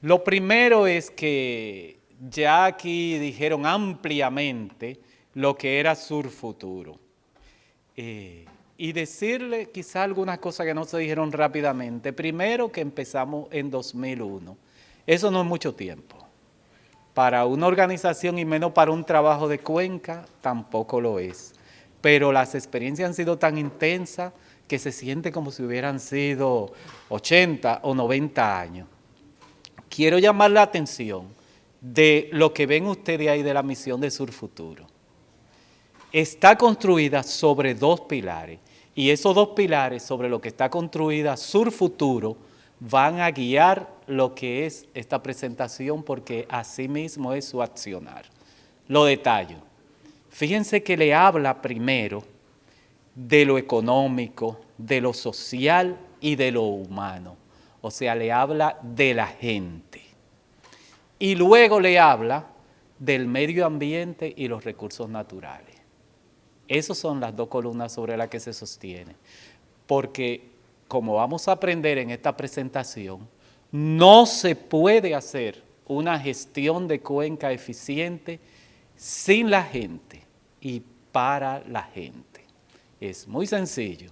Lo primero es que ya aquí dijeron ampliamente lo que era Sur Futuro. Y decirle quizá algunas cosas que no se dijeron rápidamente. Primero que empezamos en 2001. Eso no es mucho tiempo. Para una organización y menos para un trabajo de cuenca, tampoco lo es. Pero las experiencias han sido tan intensas que se siente como si hubieran sido 80 o 90 años. Quiero llamar la atención de lo que ven ustedes ahí de la misión de Sur Futuro. Está construida sobre dos pilares y esos dos pilares sobre lo que está construida Sur Futuro van a guiar lo que es esta presentación porque así mismo es su accionar. Lo detallo. Fíjense que le habla primero de lo económico, de lo social y de lo humano. O sea, le habla de la gente. Y luego le habla del medio ambiente y los recursos naturales. Esas son las dos columnas sobre las que se sostiene. Porque, como vamos a aprender en esta presentación, no se puede hacer una gestión de cuenca eficiente sin la gente y para la gente. Es muy sencillo.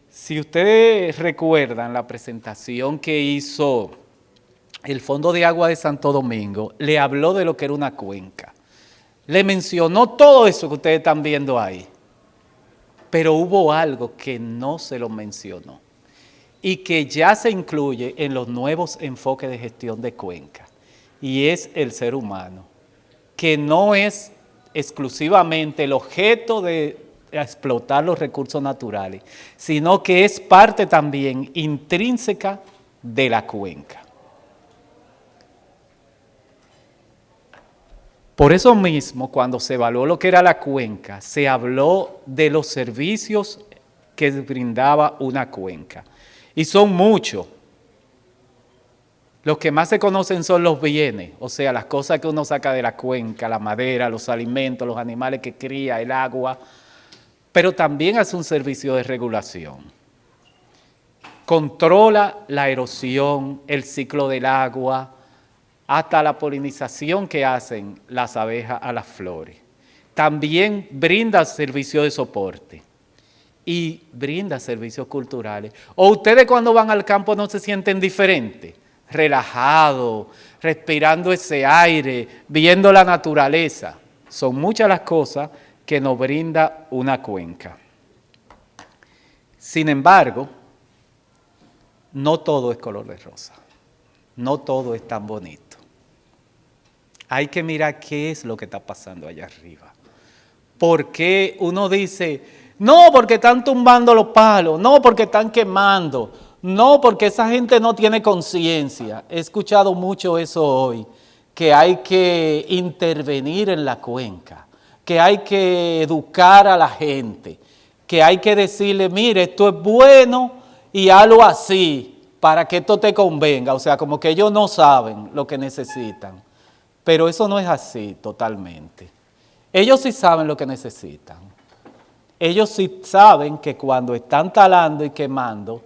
Si ustedes recuerdan la presentación que hizo el Fondo de Agua de Santo Domingo, le habló de lo que era una cuenca. Le mencionó todo eso que ustedes están viendo ahí. Pero hubo algo que no se lo mencionó y que ya se incluye en los nuevos enfoques de gestión de cuenca, y es el ser humano, que no es exclusivamente el objeto de explotar los recursos naturales, sino que es parte también intrínseca de la cuenca. Por eso mismo, cuando se evaluó lo que era la cuenca, se habló de los servicios que brindaba una cuenca. Y son muchos. Los que más se conocen son los bienes, o sea, las cosas que uno saca de la cuenca, la madera, los alimentos, los animales que cría, el agua, pero también hace un servicio de regulación. Controla la erosión, el ciclo del agua, hasta la polinización que hacen las abejas a las flores. También brinda servicios de soporte y brinda servicios culturales. ¿O ustedes cuando van al campo no se sienten diferentes? Relajados, respirando ese aire, viendo la naturaleza. Son muchas las cosas que nos brinda una cuenca. Sin embargo, no todo es color de rosa. No todo es tan bonito. Hay que mirar qué es lo que está pasando allá arriba. ¿Por qué uno dice, no, porque están tumbando los palos, no, porque están quemando, no, porque esa gente no tiene conciencia? He escuchado mucho eso hoy, que hay que intervenir en la cuenca, que hay que educar a la gente, que hay que decirle, mire, esto es bueno y hazlo así para que esto te convenga. O sea, como que ellos no saben lo que necesitan. Pero eso no es así totalmente. Ellos sí saben lo que necesitan. Ellos sí saben que cuando están talando y quemando,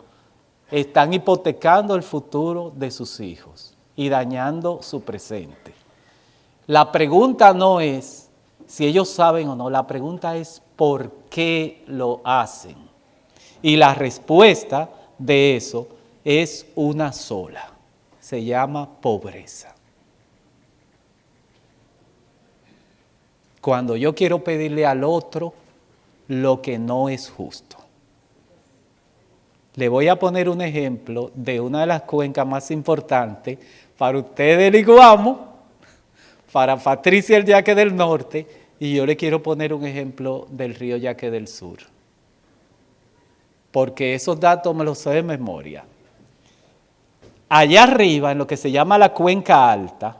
están hipotecando el futuro de sus hijos y dañando su presente. La pregunta no es si ellos saben o no, la pregunta es por qué lo hacen. Y la respuesta de eso es una sola. Se llama pobreza. Cuando yo quiero pedirle al otro lo que no es justo. Le voy a poner un ejemplo de una de las cuencas más importantes para ustedes del Iguamo, para Patricia el Yaque del Norte, y yo le quiero poner un ejemplo del río Yaque del Sur. Porque esos datos me los sé de memoria. Allá arriba, en lo que se llama la cuenca alta,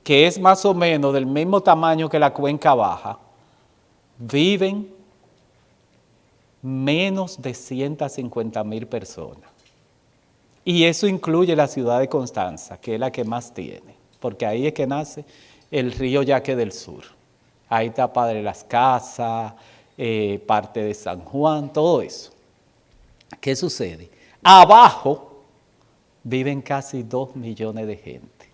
que es más o menos del mismo tamaño que la cuenca baja, viven menos de 150,000 personas. Y eso incluye la ciudad de Constanza, que es la que más tiene, porque ahí es que nace el río Yaque del Sur. Ahí está Padre Las Casas, parte de San Juan, todo eso. ¿Qué sucede? Abajo viven casi 2 millones de gente.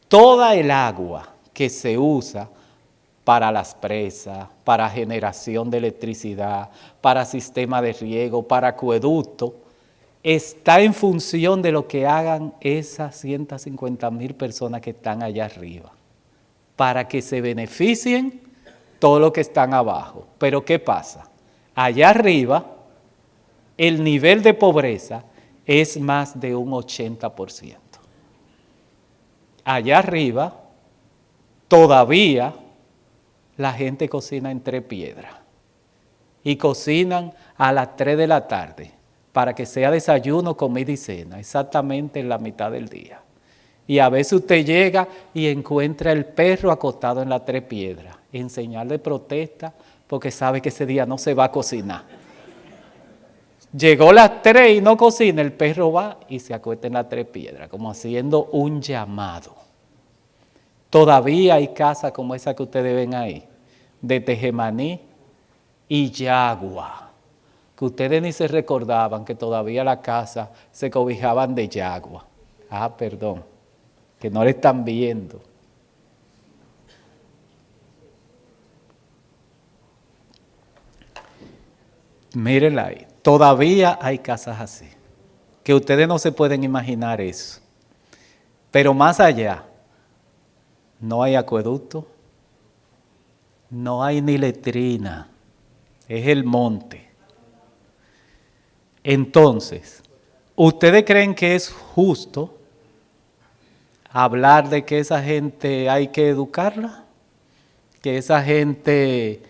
Toda el agua que se usa para las presas, para generación de electricidad, para sistema de riego, para acueducto, está en función de lo que hagan esas 150,000 personas que están allá arriba, para que se beneficien todos los que están abajo. Pero ¿qué pasa? Allá arriba, el nivel de pobreza es más de un 80%. Allá arriba, todavía la gente cocina en 3 piedras y cocinan a las 3 de la tarde para que sea desayuno, comida y cena, exactamente en la mitad del día. Y a veces usted llega y encuentra el perro acostado en las 3 piedras, en señal de protesta, porque sabe que ese día no se va a cocinar. Llegó las 3 y no cocina, el perro va y se acuesta en las 3 piedras, como haciendo un llamado. Todavía hay casas como esa que ustedes ven ahí, de Tejemaní y Yagua, que ustedes ni se recordaban que todavía las casas se cobijaban de Yagua. Ah, perdón, que no le están viendo. Mírenla ahí, todavía hay casas así, que ustedes no se pueden imaginar eso. Pero más allá, no hay acueducto, no hay ni letrina, es el monte. Entonces, ¿ustedes creen que es justo hablar de que esa gente hay que educarla? ¿Que esa gente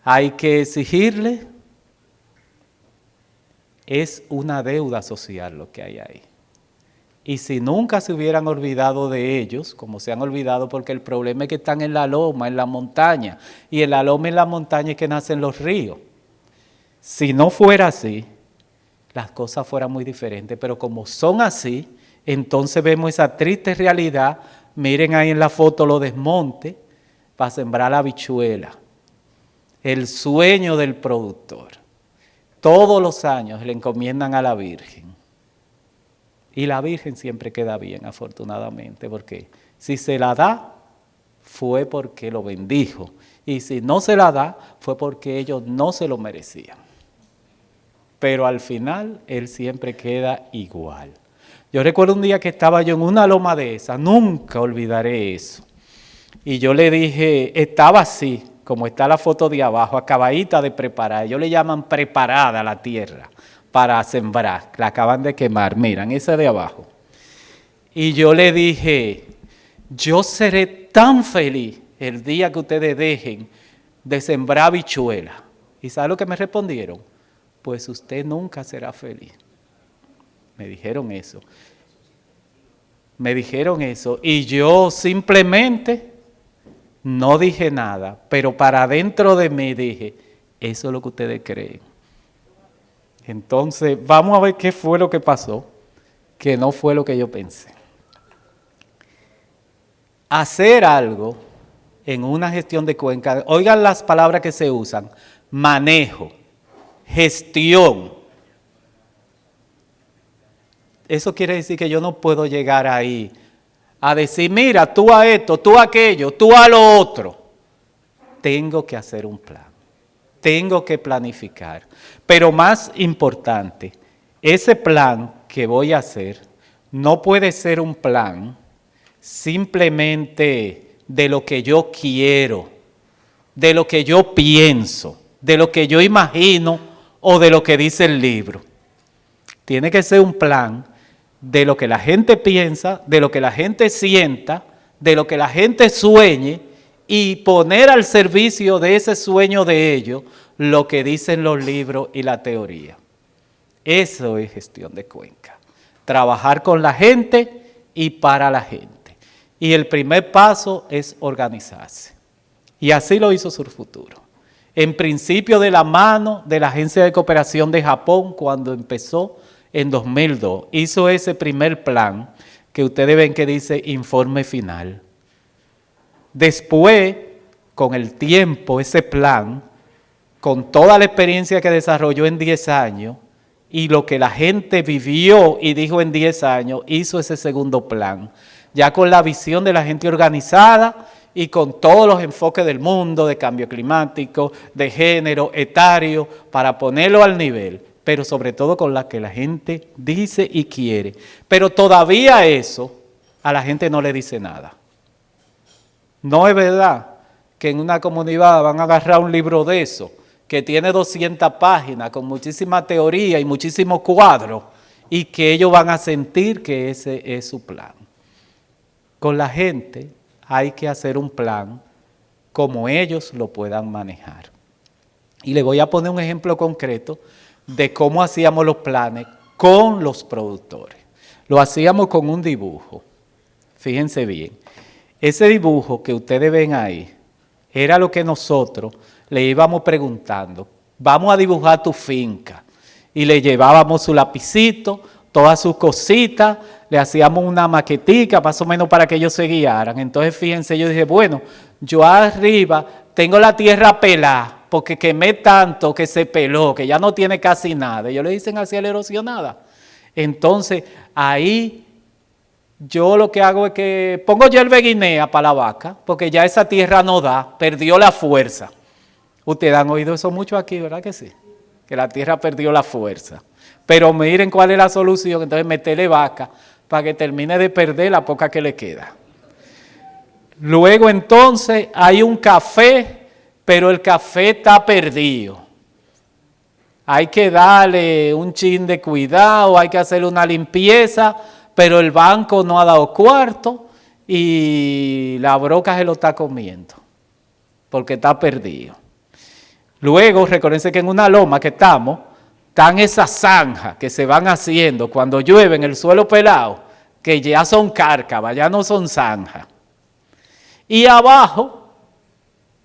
hay que exigirle? Es una deuda social lo que hay ahí. Y si nunca se hubieran olvidado de ellos, como se han olvidado, porque el problema es que están en la loma, en la montaña, y en la loma y en la montaña es que nacen los ríos. Si no fuera así, las cosas fueran muy diferentes, pero como son así, entonces vemos esa triste realidad. Miren ahí en la foto los desmontes para sembrar la habichuela, el sueño del productor. Todos los años le encomiendan a la Virgen. Y la Virgen siempre queda bien, afortunadamente, porque si se la da, fue porque lo bendijo. Y si no se la da, fue porque ellos no se lo merecían. Pero al final, él siempre queda igual. Yo recuerdo un día que estaba yo en una loma de esa, nunca olvidaré eso. Y yo le dije, estaba así, como está la foto de abajo, acabadita de preparar. Ellos le llaman preparada la tierra para sembrar, la acaban de quemar, miran, esa de abajo. Y yo le dije, yo seré tan feliz el día que ustedes dejen de sembrar habichuela. ¿Y sabe lo que me respondieron? Pues usted nunca será feliz. Me dijeron eso. Me dijeron eso y yo simplemente no dije nada, pero para dentro de mí dije, eso es lo que ustedes creen. Entonces, vamos a ver qué fue lo que pasó, que no fue lo que yo pensé. Hacer algo en una gestión de cuenca, oigan las palabras que se usan, manejo, gestión. Eso quiere decir que yo no puedo llegar ahí a decir, mira, tú a esto, tú a aquello, tú a lo otro. Tengo que hacer un plan. Tengo que planificar, pero más importante, ese plan que voy a hacer no puede ser un plan simplemente de lo que yo quiero, de lo que yo pienso, de lo que yo imagino o de lo que dice el libro. Tiene que ser un plan de lo que la gente piensa, de lo que la gente sienta, de lo que la gente sueñe, y poner al servicio de ese sueño de ellos lo que dicen los libros y la teoría. Eso es gestión de cuenca. Trabajar con la gente y para la gente. Y el primer paso es organizarse. Y así lo hizo Surfuturo. En principio de la mano de la Agencia de Cooperación de Japón, cuando empezó en 2002, hizo ese primer plan que ustedes ven que dice informe final. Después, con el tiempo, ese plan, con toda la experiencia que desarrolló en 10 años, y lo que la gente vivió y dijo en 10 años, hizo ese segundo plan, ya con la visión de la gente organizada y con todos los enfoques del mundo, de cambio climático, de género, etario, para ponerlo al nivel, pero sobre todo con la que la gente dice y quiere. Pero todavía eso a la gente no le dice nada. No es verdad que en una comunidad van a agarrar un libro de eso, que tiene 200 páginas, con muchísima teoría y muchísimos cuadros, y que ellos van a sentir que ese es su plan. Con la gente hay que hacer un plan como ellos lo puedan manejar. Y le voy a poner un ejemplo concreto de cómo hacíamos los planes con los productores. Lo hacíamos con un dibujo. Fíjense bien. Ese dibujo que ustedes ven ahí era lo que nosotros le íbamos preguntando. Vamos a dibujar tu finca. Y le llevábamos su lapicito, todas sus cositas, le hacíamos una maquetica más o menos para que ellos se guiaran. Entonces fíjense, yo dije, bueno, yo arriba tengo la tierra pelada, porque quemé tanto que se peló, que ya no tiene casi nada. Ellos le dicen así a la erosionada. Entonces ahí yo lo que hago es que pongo hierba guinea para la vaca, porque ya esa tierra no da, perdió la fuerza. Ustedes han oído eso mucho aquí, ¿verdad que sí? Que la tierra perdió la fuerza. Pero miren cuál es la solución, entonces meterle vaca para que termine de perder la poca que le queda. Luego entonces hay un café, pero el café está perdido. Hay que darle un chin de cuidado, hay que hacerle una limpieza, pero el banco no ha dado cuarto y la broca se lo está comiendo, porque está perdido. Luego, recuérdense que en una loma que están esas zanjas que se van haciendo cuando llueve en el suelo pelado, que ya son cárcavas, ya no son zanjas. Y abajo,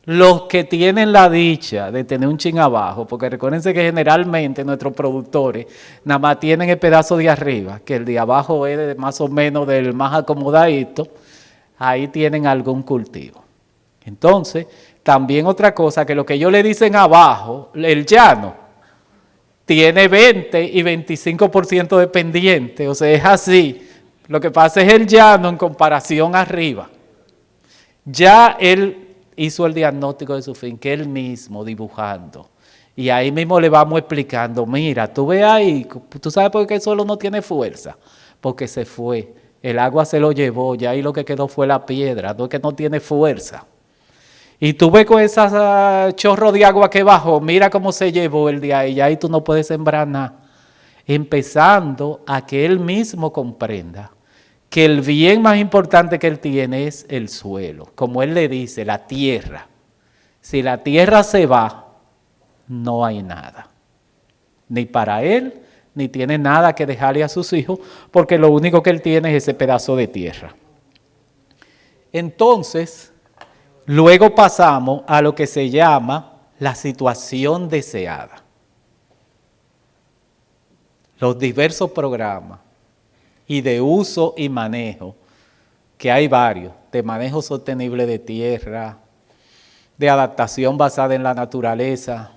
los que tienen la dicha de tener un chin abajo, porque recuérdense que generalmente nuestros productores nada más tienen el pedazo de arriba, que el de abajo es más o menos del más acomodadito, ahí tienen algún cultivo. Entonces, también otra cosa, que lo que ellos le dicen abajo, el llano, tiene 20 y 25% de pendiente, o sea, es así. Lo que pasa es el llano en comparación arriba. Ya él hizo el diagnóstico de su finca, él mismo dibujando. Y ahí mismo le vamos explicando, mira, tú ves ahí, tú sabes por qué el suelo no tiene fuerza, porque se fue, el agua se lo llevó, ya ahí lo que quedó fue la piedra, no es que no tiene fuerza. Y tú ves con ese chorro de agua que bajó, mira cómo se llevó el día y ahí tú no puedes sembrar nada. Empezando a que él mismo comprenda que el bien más importante que él tiene es el suelo. Como él le dice, la tierra. Si la tierra se va, no hay nada. Ni para él, ni tiene nada que dejarle a sus hijos, porque lo único que él tiene es ese pedazo de tierra. Entonces, luego pasamos a lo que se llama la situación deseada. Los diversos programas y de uso y manejo, que hay varios, de manejo sostenible de tierra, de adaptación basada en la naturaleza,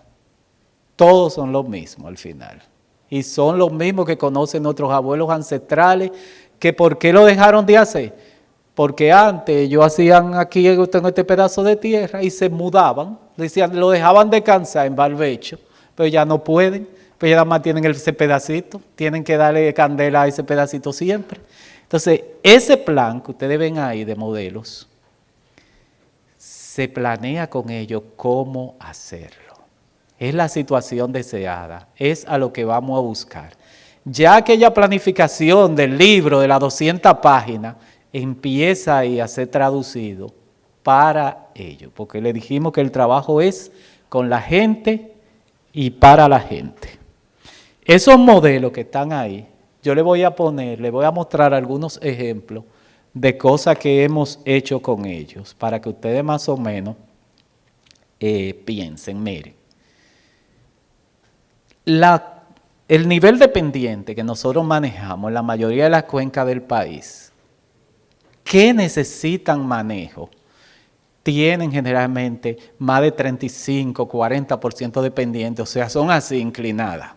todos son los mismos al final. Y son los mismos que conocen nuestros abuelos ancestrales, que ¿por qué lo dejaron de hacer? Porque antes ellos hacían aquí en este pedazo de tierra y se mudaban, decían, lo dejaban descansar en barbecho, pero ya no pueden, pues ya nada más tienen ese pedacito, tienen que darle candela a ese pedacito siempre. Entonces, ese plan que ustedes ven ahí de modelos, se planea con ellos cómo hacerlo. Es la situación deseada, es a lo que vamos a buscar. Ya aquella planificación del libro de las 200 páginas, empieza ahí a ser traducido para ello, porque le dijimos que el trabajo es con la gente y para la gente. Esos modelos que están ahí, yo les voy a mostrar algunos ejemplos de cosas que hemos hecho con ellos, para que ustedes más o menos piensen, miren. El nivel de pendiente que nosotros manejamos en la mayoría de las cuencas del país, que necesitan manejo, tienen generalmente más de 35, 40% de pendiente, o sea, son así inclinadas.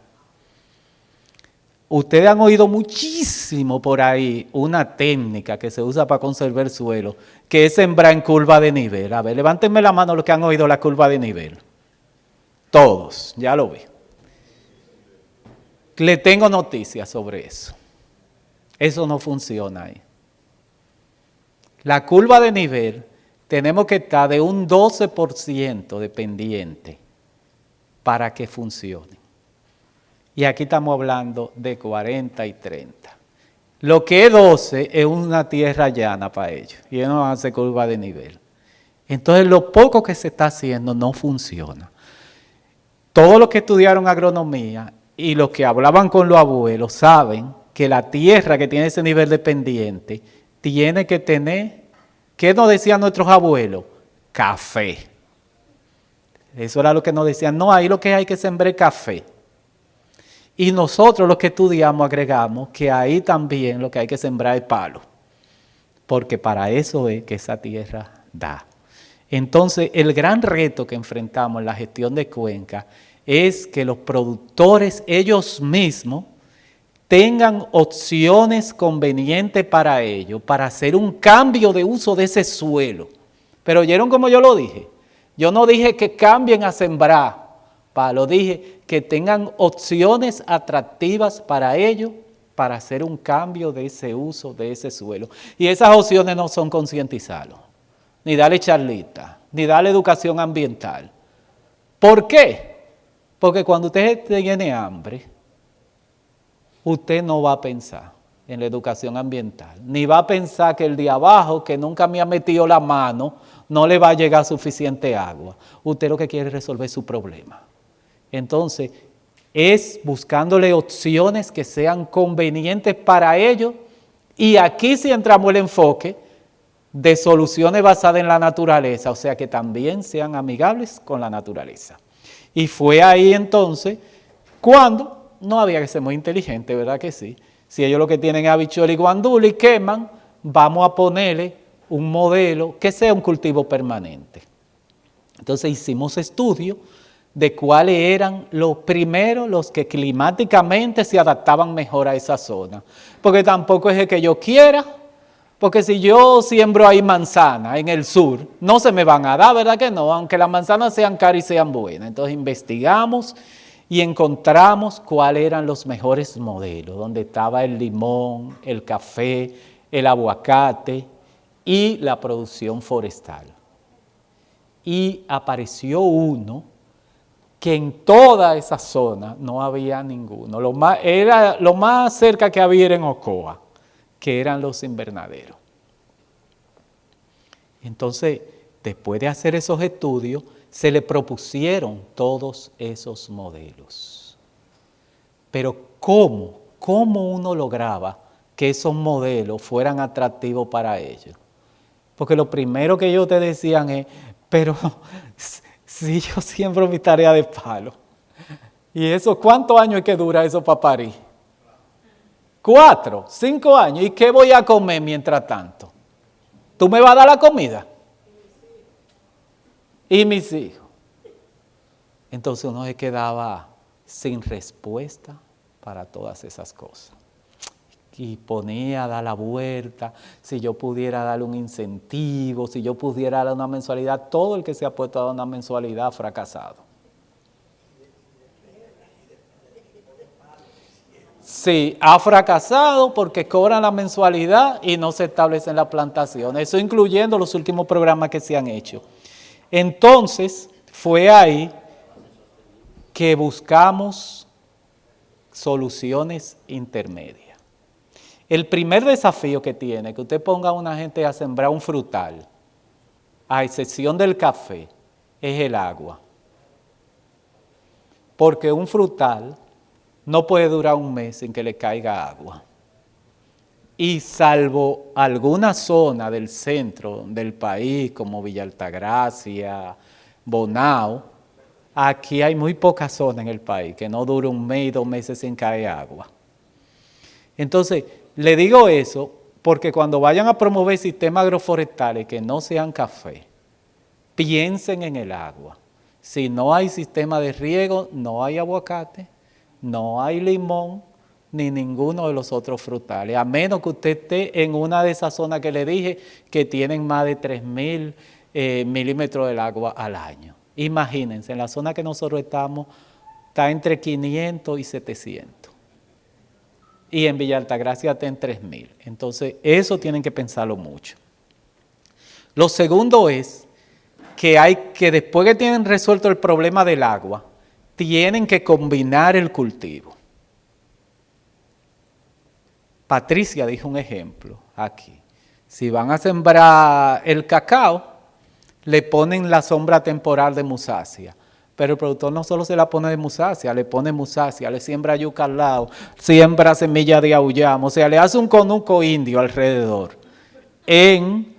ustedes han oído muchísimo por ahí una técnica que se usa para conservar el suelo, que es sembrar en curva de nivel. A ver, levántenme la mano los que han oído la curva de nivel. Todos, ya lo vi. Le tengo noticias sobre eso. Eso no funciona ahí. La curva de nivel tenemos que estar de un 12% de pendiente para que funcione. Y aquí estamos hablando de 40 y 30. Lo que es 12 es una tierra llana para ellos. Y ellos no hacen curva de nivel. Entonces lo poco que se está haciendo no funciona. Todos los que estudiaron agronomía y los que hablaban con los abuelos saben que la tierra que tiene ese nivel de pendiente tiene que tener, ¿qué nos decían nuestros abuelos? Café. Eso era lo que nos decían. No, ahí lo que hay que sembrar café. Y nosotros los que estudiamos agregamos que ahí también lo que hay que sembrar es palo. Porque para eso es que esa tierra da. Entonces, el gran reto que enfrentamos en la gestión de cuenca es que los productores ellos mismos tengan opciones convenientes para ellos, para hacer un cambio de uso de ese suelo. Pero ¿oyeron como yo lo dije? Yo no dije que cambien a sembrar palo, dije que tengan opciones atractivas para ellos, para hacer un cambio de ese uso de ese suelo. Y esas opciones no son concientizarlos, ni darle charlita, ni darle educación ambiental. ¿Por qué? Porque cuando usted tiene hambre, usted no va a pensar en la educación ambiental, ni va a pensar que el de abajo, que nunca me ha metido la mano, no le va a llegar suficiente agua. Usted lo que quiere es resolver su problema. Entonces, es buscándole opciones que sean convenientes para ellos, y aquí sí entramos el enfoque de soluciones basadas en la naturaleza, o sea que también sean amigables con la naturaleza. Y fue ahí entonces cuando no había que ser muy inteligente, ¿verdad que sí? Si ellos lo que tienen es habichuela y guandula y queman, vamos a ponerle un modelo que sea un cultivo permanente. Entonces hicimos estudios de cuáles eran los primeros, los que climáticamente se adaptaban mejor a esa zona. Porque tampoco es el que yo quiera, porque si yo siembro ahí manzana en el sur, no se me van a dar, ¿verdad que no? Aunque las manzanas sean caras y sean buenas. Entonces investigamos y encontramos cuáles eran los mejores modelos, donde estaba el limón, el café, el aguacate y la producción forestal. Y apareció uno que en toda esa zona no había ninguno. Lo más cerca que había era en Ocoa, que eran los invernaderos. Entonces, después de hacer esos estudios, se le propusieron todos esos modelos. Pero ¿cómo uno lograba que esos modelos fueran atractivos para ellos? Porque lo primero que ellos te decían es, pero si yo siembro mi tarea de palo, ¿y eso cuántos años es que dura eso para parir? 4, 5 años. ¿Y qué voy a comer mientras tanto? ¿Tú me vas a dar la comida? Y mis hijos. Entonces uno se quedaba sin respuesta para todas esas cosas. Y ponía a dar la vuelta, si yo pudiera darle un incentivo, si yo pudiera darle una mensualidad, todo el que se ha puesto a dar una mensualidad ha fracasado. Sí, ha fracasado porque cobran la mensualidad y no se establecen las plantaciones, eso incluyendo los últimos programas que se han hecho. Entonces, fue ahí que buscamos soluciones intermedias. El primer desafío que tiene, que usted ponga a una gente a sembrar un frutal, a excepción del café, es el agua. Porque un frutal no puede durar un mes sin que le caiga agua. Y salvo alguna zona del centro del país, como Villa Altagracia, Bonao, aquí hay muy pocas zonas en el país que no dura un mes y 2 meses sin caer agua. Entonces, le digo eso porque cuando vayan a promover sistemas agroforestales que no sean café, piensen en el agua. Si no hay sistema de riego, no hay aguacate, no hay limón, ni ninguno de los otros frutales, a menos que usted esté en una de esas zonas que le dije que tienen más de 3.000 milímetros del agua al año. Imagínense, en la zona que nosotros estamos, está entre 500 y 700. Y en Villa Altagracia está en 3.000. Entonces, eso tienen que pensarlo mucho. Lo segundo es que después que tienen resuelto el problema del agua, tienen que combinar el cultivo. Patricia dijo un ejemplo aquí. Si van a sembrar el cacao, le ponen la sombra temporal de musácea. Pero el productor no solo se la pone de musácea, le pone musácea, le siembra yuca al lado, siembra semilla de auyama, o sea, le hace un conuco indio alrededor en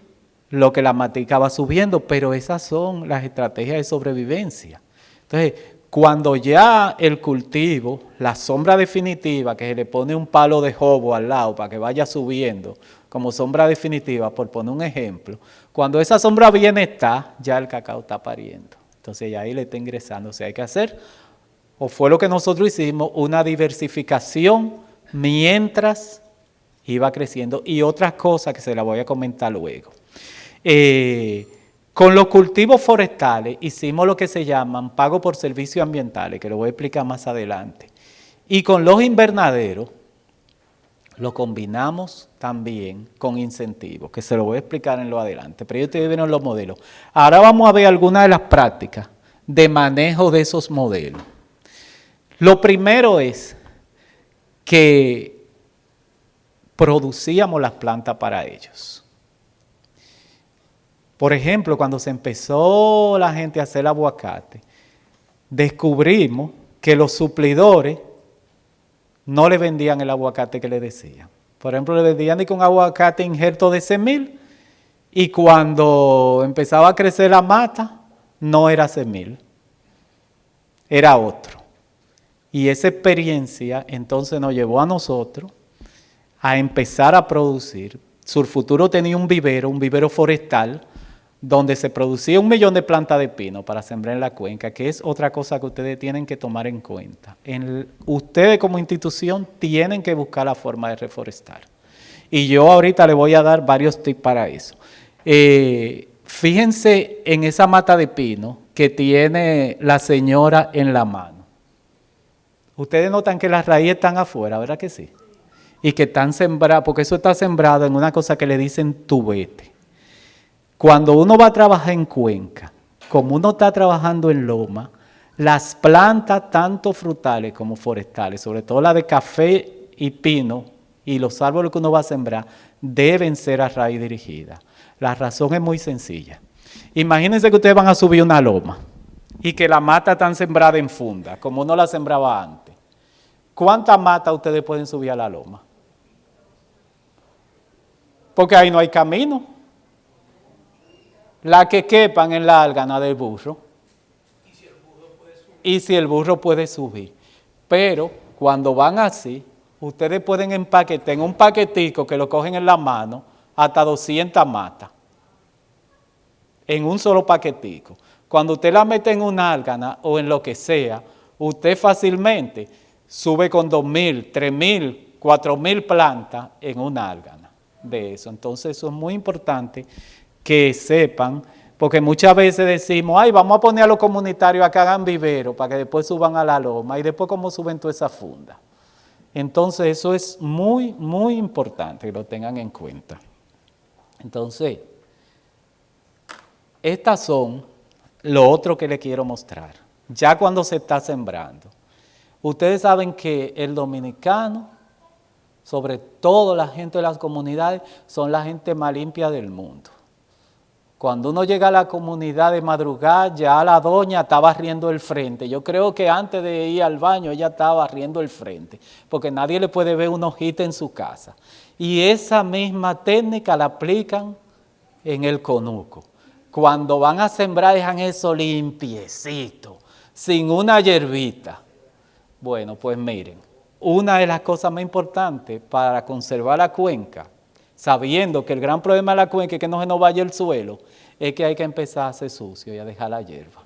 lo que la matica va subiendo, pero esas son las estrategias de sobrevivencia. Entonces, cuando ya el cultivo, la sombra definitiva, que se le pone un palo de jobo al lado para que vaya subiendo, como sombra definitiva, por poner un ejemplo, cuando esa sombra bien está, ya el cacao está pariendo. Entonces ya ahí le está ingresando. O sea, hay que hacer, o fue lo que nosotros hicimos, una diversificación mientras iba creciendo y otras cosas que se las voy a comentar luego. Con los cultivos forestales hicimos lo que se llaman pago por servicios ambientales, que lo voy a explicar más adelante. Y con los invernaderos lo combinamos también con incentivos, que se lo voy a explicar en lo adelante, pero ustedes vieron los modelos. Ahora vamos a ver algunas de las prácticas de manejo de esos modelos. Lo primero es que producíamos las plantas para ellos. Por ejemplo, cuando se empezó la gente a hacer el aguacate, descubrimos que los suplidores no le vendían el aguacate que le decían. Por ejemplo, le vendían con aguacate injerto de semil y cuando empezaba a crecer la mata, no era semil, era otro. Y esa experiencia entonces nos llevó a nosotros a empezar a producir. Surfuturo tenía un vivero forestal, donde se producía 1 millón de plantas de pino para sembrar en la cuenca, que es otra cosa que ustedes tienen que tomar en cuenta. Ustedes como institución tienen que buscar la forma de reforestar. Y yo ahorita les voy a dar varios tips para eso. Fíjense en esa mata de pino que tiene la señora en la mano. Ustedes notan que las raíces están afuera, ¿verdad que sí? Y que están sembradas, porque eso está sembrado en una cosa que le dicen tubete. Cuando uno va a trabajar en cuenca, como uno está trabajando en loma, las plantas, tanto frutales como forestales, sobre todo las de café y pino, y los árboles que uno va a sembrar, deben ser a raíz dirigida. La razón es muy sencilla. Imagínense que ustedes van a subir una loma y que la mata está sembrada en funda, como uno la sembraba antes. ¿Cuántas matas ustedes pueden subir a la loma? Porque ahí no hay camino. La que quepan en la álgana del burro. Y si el burro puede subir. Pero cuando van así, ustedes pueden empaquetar en un paquetico que lo cogen en la mano hasta 200 matas. En un solo paquetico. Cuando usted la mete en una álgana o en lo que sea, usted fácilmente sube con 2.000, 3.000, 4.000 plantas en una álgana de eso. Entonces eso es muy importante que sepan, porque muchas veces decimos, ay, vamos a poner a los comunitarios a que hagan vivero para que después suban a la loma y después cómo suben toda esa funda. Entonces eso es muy, muy importante que lo tengan en cuenta. Entonces, estas son lo otro que les quiero mostrar. Ya cuando se está sembrando, ustedes saben que el dominicano, sobre todo la gente de las comunidades, son la gente más limpia del mundo. Cuando uno llega a la comunidad de madrugada, ya la doña está barriendo el frente. Yo creo que antes de ir al baño, ella estaba barriendo el frente, porque nadie le puede ver una hojita en su casa. Y esa misma técnica la aplican en el conuco. Cuando van a sembrar, dejan eso limpiecito, sin una hierbita. Bueno, pues miren, una de las cosas más importantes para conservar la cuenca, sabiendo que el gran problema de la cuenca es que no se nos vaya el suelo, es que hay que empezar a hacer sucio y a dejar la hierba.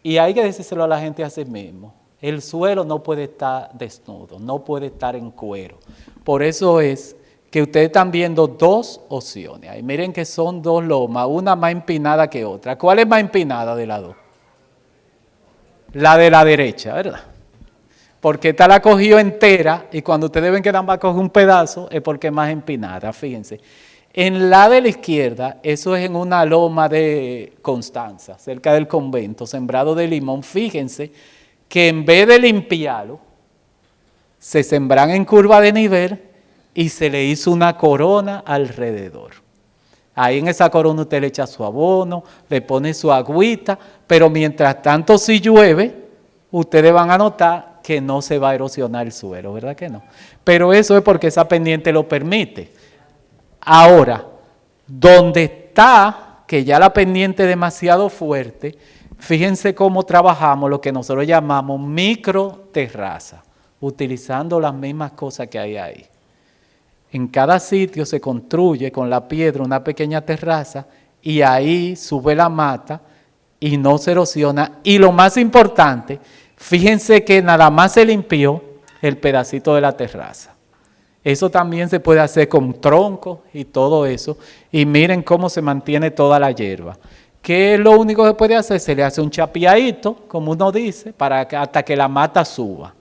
Y hay que decírselo a la gente a sí mismo. El suelo no puede estar desnudo, no puede estar en cuero. Por eso es que ustedes están viendo dos opciones. Ahí miren que son dos lomas, una más empinada que otra. ¿Cuál es más empinada de las dos? La de la derecha, ¿verdad? Porque esta la cogió entera y cuando ustedes ven que nada más coge un pedazo es porque es más empinada, fíjense. En la de la izquierda, eso es en una loma de Constanza, cerca del convento, sembrado de limón. Fíjense que en vez de limpiarlo, se sembran en curva de nivel y se le hizo una corona alrededor. Ahí en esa corona usted le echa su abono, le pone su agüita, pero mientras tanto si llueve, ustedes van a notar que no se va a erosionar el suelo, ¿verdad que no? Pero eso es porque esa pendiente lo permite. Ahora, donde está, que ya la pendiente es demasiado fuerte, fíjense cómo trabajamos lo que nosotros llamamos microterraza, utilizando las mismas cosas que hay ahí. En cada sitio se construye con la piedra una pequeña terraza y ahí sube la mata y no se erosiona. Y lo más importante, fíjense que nada más se limpió el pedacito de la terraza. Eso también se puede hacer con troncos y todo eso. Y miren cómo se mantiene toda la hierba. ¿Qué es lo único que puede hacer? Se le hace un chapeadito, como uno dice, para que, hasta que la mata suba.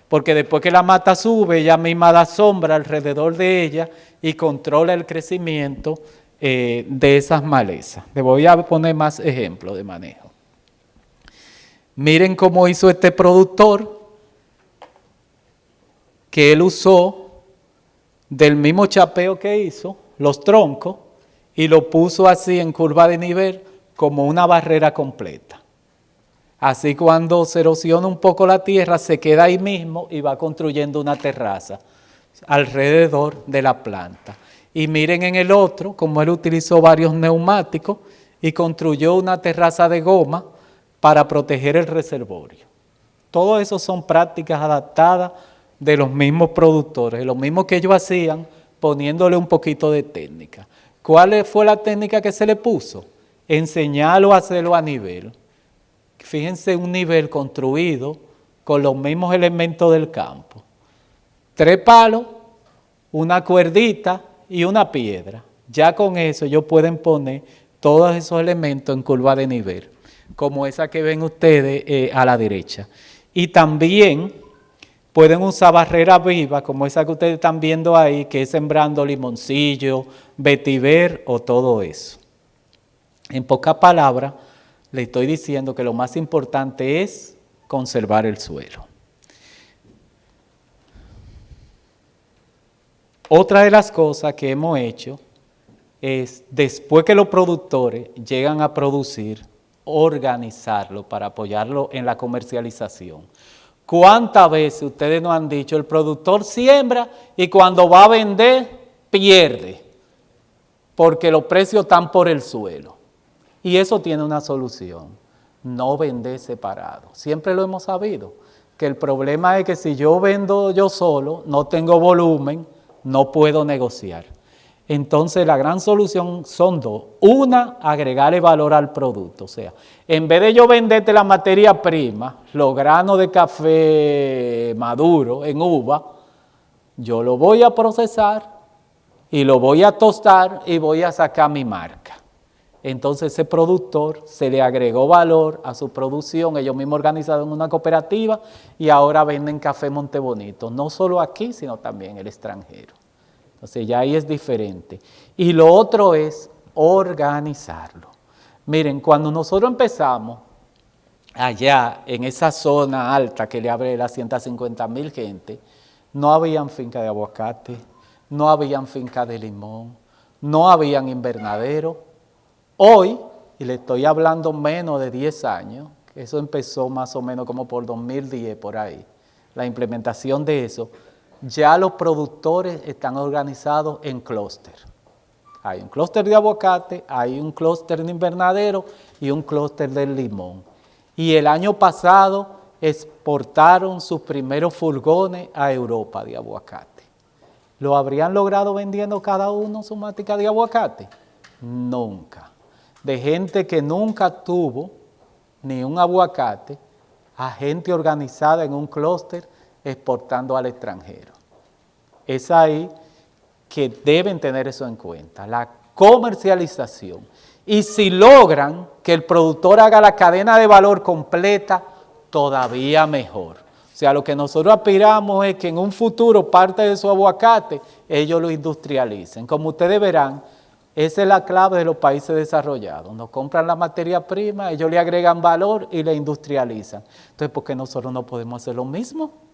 Porque después que la mata sube, ella misma da sombra alrededor de ella y controla el crecimiento de esas malezas. Le voy a poner más ejemplos de manejo. Miren cómo hizo este productor, que él usó del mismo chapeo que hizo, los troncos, y lo puso así en curva de nivel como una barrera completa. Así cuando se erosiona un poco la tierra, se queda ahí mismo y va construyendo una terraza alrededor de la planta. Y miren en el otro, como él utilizó varios neumáticos y construyó una terraza de goma para proteger el reservorio. Todo eso son prácticas adaptadas de los mismos productores, lo mismo que ellos hacían poniéndole un poquito de técnica. ¿Cuál fue la técnica que se le puso? Enseñarlo a hacerlo a nivel. Fíjense un nivel construido con los mismos elementos del campo. 3 palos, una cuerdita y una piedra. Ya con eso ellos pueden poner todos esos elementos en curva de nivel, como esa que ven ustedes a la derecha. Y también pueden usar barreras vivas, como esa que ustedes están viendo ahí, que es sembrando limoncillo, vetiver o todo eso. En pocas palabras, le estoy diciendo que lo más importante es conservar el suelo. Otra de las cosas que hemos hecho es, después que los productores llegan a producir, organizarlo para apoyarlo en la comercialización. ¿Cuántas veces ustedes nos han dicho, el productor siembra y cuando va a vender, pierde? Porque los precios están por el suelo. Y eso tiene una solución, no vender separado. Siempre lo hemos sabido, que el problema es que si yo vendo yo solo, no tengo volumen, no puedo negociar. Entonces la gran solución son dos. Una, agregarle valor al producto. O sea, en vez de yo venderte la materia prima, los granos de café maduro en uva, yo lo voy a procesar y lo voy a tostar y voy a sacar mi marca. Entonces ese productor se le agregó valor a su producción, ellos mismos organizaron una cooperativa y ahora venden café Montebonito, no solo aquí, sino también en el extranjero. Entonces ya ahí es diferente. Y lo otro es organizarlo. Miren, cuando nosotros empezamos allá en esa zona alta que le abre las 150,000 gente, no habían finca de aguacate, no habían finca de limón, no habían invernadero. Hoy, y le estoy hablando menos de 10 años, que eso empezó más o menos como por 2010 por ahí, la implementación de eso, ya los productores están organizados en clúster. Hay un clúster de aguacate, hay un clúster de invernadero y un clúster del limón. Y el año pasado exportaron sus primeros furgones a Europa de aguacate. ¿Lo habrían logrado vendiendo cada uno su matica de aguacate? Nunca. De gente que nunca tuvo ni un aguacate a gente organizada en un clúster exportando al extranjero. Es ahí que deben tener eso en cuenta, la comercialización. Y si logran que el productor haga la cadena de valor completa, todavía mejor. O sea, lo que nosotros aspiramos es que en un futuro parte de su aguacate ellos lo industrialicen. Como ustedes verán, esa es la clave de los países desarrollados. Nos compran la materia prima, ellos le agregan valor y la industrializan. Entonces, ¿por qué nosotros no podemos hacer lo mismo?